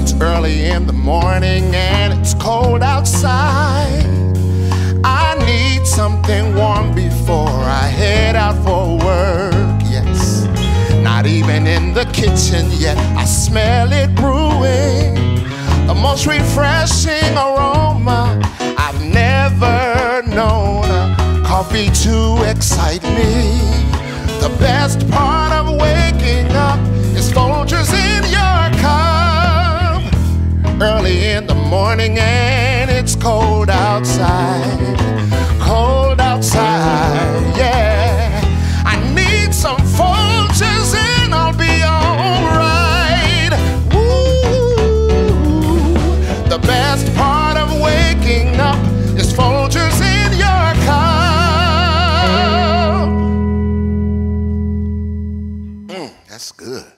It's early in the morning and it's cold outside. I need something warm before I head out for work, yes. Not even in the kitchen yet, I smell it brewing. The most refreshing aroma I've never known. Coffee to excite me. The best part of waking up is Folgers in your cup. Early in the morning and it's cold outside. Cold outside, yeah. I need some Folgers and I'll be alright. Ooh, the best part of waking up is Folgers in your cup. That's good.